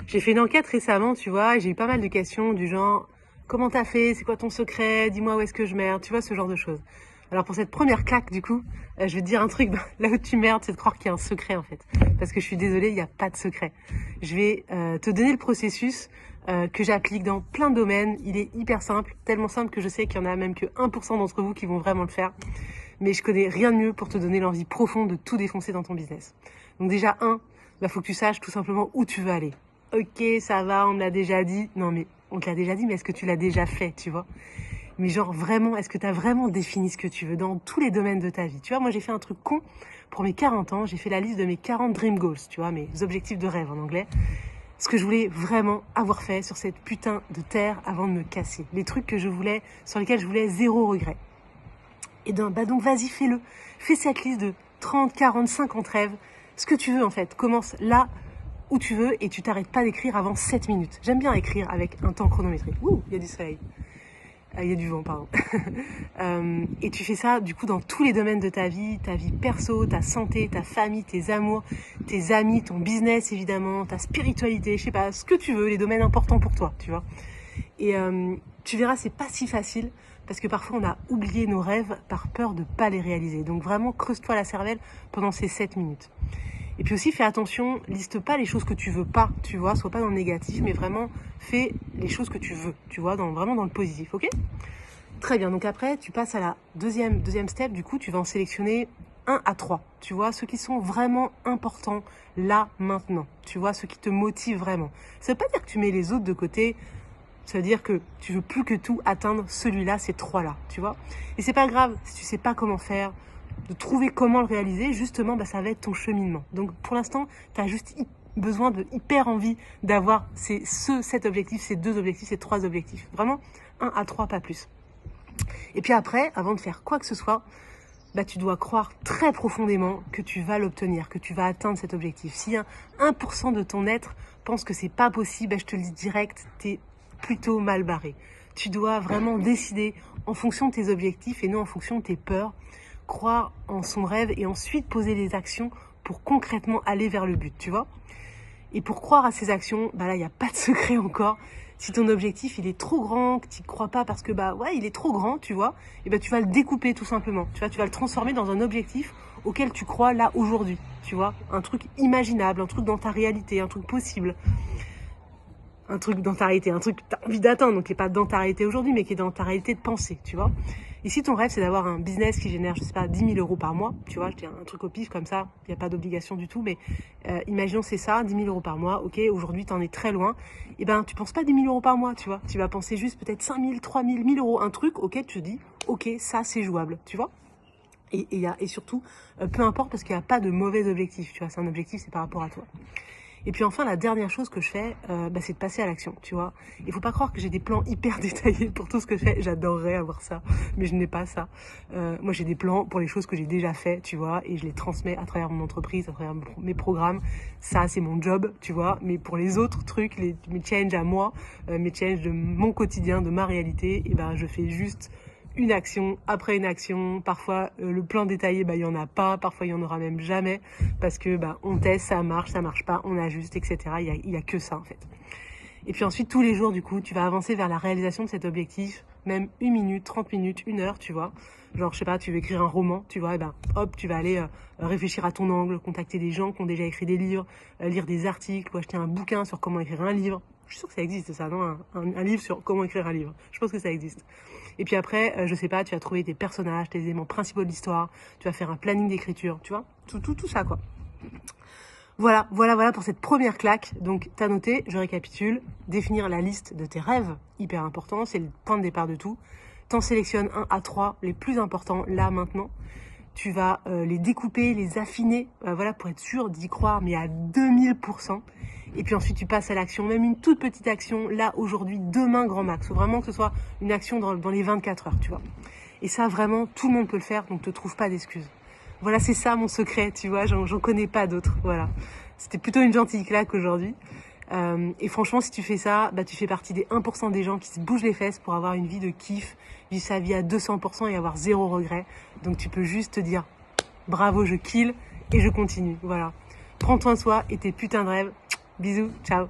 J'ai fait une enquête récemment, tu vois, et j'ai eu pas mal de questions du genre comment t'as fait, c'est quoi ton secret, dis-moi où est-ce que je merde, tu vois, ce genre de choses. Alors pour cette première claque, du coup, je vais te dire un truc, là où tu merdes, c'est de croire qu'il y a un secret en fait. Parce que je suis désolée, il n'y a pas de secret. Je vais te donner le processus que j'applique dans plein de domaines. Il est hyper simple, tellement simple que je sais qu'il y en a même que 1% d'entre vous qui vont vraiment le faire. Mais je connais rien de mieux pour te donner l'envie profonde de tout défoncer dans ton business. Donc déjà, faut que tu saches tout simplement où tu veux aller. Ok, ça va, on me l'a déjà dit. Non mais, on te l'a déjà dit, mais est-ce que tu l'as déjà fait, tu vois? Mais genre vraiment, est-ce que tu as vraiment défini ce que tu veux dans tous les domaines de ta vie? Tu vois, moi j'ai fait un truc con pour mes 40 ans, j'ai fait la liste de mes 40 dream goals, tu vois, mes objectifs de rêve en anglais. Ce que je voulais vraiment avoir fait sur cette putain de terre avant de me casser. Les trucs que je voulais, sur lesquels je voulais zéro regret. Et donc vas-y, fais-le. Fais cette liste de 30, 40, 50 rêves. Ce que tu veux en fait. Commence là où tu veux et tu t'arrêtes pas d'écrire avant 7 minutes. J'aime bien écrire avec un temps chronométré. Ouh, il y a du soleil. Il y a du vent, pardon. Et tu fais ça, du coup, dans tous les domaines de ta vie perso, ta santé, ta famille, tes amours, tes amis, ton business, évidemment, ta spiritualité, je sais pas, ce que tu veux, les domaines importants pour toi, tu vois. Et tu verras, c'est pas si facile, parce que parfois, on a oublié nos rêves par peur de pas les réaliser. Donc vraiment, creuse-toi la cervelle pendant ces 7 minutes. Et puis aussi, fais attention, liste pas les choses que tu veux pas, tu vois, sois pas dans le négatif, mais vraiment, fais les choses que tu veux, tu vois, vraiment dans le positif, ok? Très bien, donc après, tu passes à la deuxième step, du coup, tu vas en sélectionner 1 à 3, tu vois, ceux qui sont vraiment importants, là, maintenant, tu vois, ceux qui te motivent vraiment. Ça veut pas dire que tu mets les autres de côté, ça veut dire que tu veux plus que tout atteindre celui-là, ces 3-là, tu vois. Et c'est pas grave si tu sais pas comment faire, de trouver comment le réaliser, justement, ça va être ton cheminement. Donc pour l'instant, tu as juste besoin de hyper envie d'avoir cet objectif, ces 2 objectifs, ces 3 objectifs. Vraiment, 1 à 3, pas plus. Et puis après, avant de faire quoi que ce soit, tu dois croire très profondément que tu vas l'obtenir, que tu vas atteindre cet objectif. Si 1% de ton être pense que c'est pas possible, je te le dis direct, t'es plutôt mal barré. Tu dois vraiment décider en fonction de tes objectifs et non en fonction de tes peurs, croire en son rêve et ensuite poser les actions pour concrètement aller vers le but, tu vois. Et pour croire à ces actions, là, il n'y a pas de secret encore. Si ton objectif, il est trop grand, que tu n'y crois pas parce que, il est trop grand, tu vois, et tu vas le découper tout simplement. Tu vas le transformer dans un objectif auquel tu crois là, aujourd'hui, tu vois. Un truc imaginable, un truc dans ta réalité, un truc possible. Un truc dans ta réalité, un truc que tu as envie d'atteindre, donc qui n'est pas dans ta réalité aujourd'hui, mais qui est dans ta réalité de pensée, tu vois. Et si ton rêve, c'est d'avoir un business qui génère, je sais pas, 10 000 euros par mois, tu vois, je dis un truc au pif comme ça, il n'y a pas d'obligation du tout, mais imaginons c'est ça, 10 000 euros par mois, ok, aujourd'hui tu en es très loin, et tu penses pas 10 000 euros par mois, tu vois, tu vas penser juste peut-être 5 000, 3 000, 1 000 euros, un truc auquel tu te dis, ok, ça c'est jouable, tu vois. Et surtout, peu importe, parce qu'il n'y a pas de mauvais objectif, tu vois, c'est un objectif, c'est par rapport à toi. Et puis enfin, la dernière chose que je fais, c'est de passer à l'action, tu vois. Il faut pas croire que j'ai des plans hyper détaillés pour tout ce que je fais. J'adorerais avoir ça, mais je n'ai pas ça. Moi, j'ai des plans pour les choses que j'ai déjà fait, tu vois, et je les transmets à travers mon entreprise, à travers mes programmes. Ça, c'est mon job, tu vois. Mais pour les autres trucs, mes challenges à moi, mes challenges de mon quotidien, de ma réalité, je fais juste une action après une action. Parfois le plan détaillé, il y en a pas, parfois il y en aura même jamais, parce que on teste, ça marche pas, on ajuste, etc. Il y a que ça en fait. Et puis ensuite tous les jours, du coup, tu vas avancer vers la réalisation de cet objectif, même 1 minute, 30 minutes, 1 heure, tu vois. Genre, je sais pas, tu veux écrire un roman, tu vois, hop, tu vas aller réfléchir à ton angle, contacter des gens qui ont déjà écrit des livres, lire des articles ou acheter un bouquin sur comment écrire un livre. Je suis sûre que ça existe, ça, non? Un livre sur comment écrire un livre. Je pense que ça existe. Et puis après, je sais pas, tu vas trouver tes personnages, tes éléments principaux de l'histoire, tu vas faire un planning d'écriture, tu vois, tout ça, quoi. Voilà pour cette première claque. Donc, t'as noté, je récapitule, définir la liste de tes rêves, hyper important, c'est le point de départ de tout. T'en sélectionnes 1 à 3, les plus importants, là, maintenant. Tu vas les découper, les affiner, pour être sûr d'y croire, mais à 2000%. Et puis ensuite, tu passes à l'action, même une toute petite action, là, aujourd'hui, demain, grand max. Faut vraiment que ce soit une action dans les 24 heures, tu vois. Et ça, vraiment, tout le monde peut le faire, donc te trouve pas d'excuses. Voilà, c'est ça mon secret, tu vois, j'en connais pas d'autres, voilà. C'était plutôt une gentille claque aujourd'hui. Et franchement, si tu fais ça, tu fais partie des 1% des gens qui se bougent les fesses pour avoir une vie de kiff, vivre sa vie à 200% et avoir 0 regret. Donc tu peux juste te dire, bravo, je kill et je continue, voilà. Prends soin de toi et tes putains de rêves. Bisous, ciao.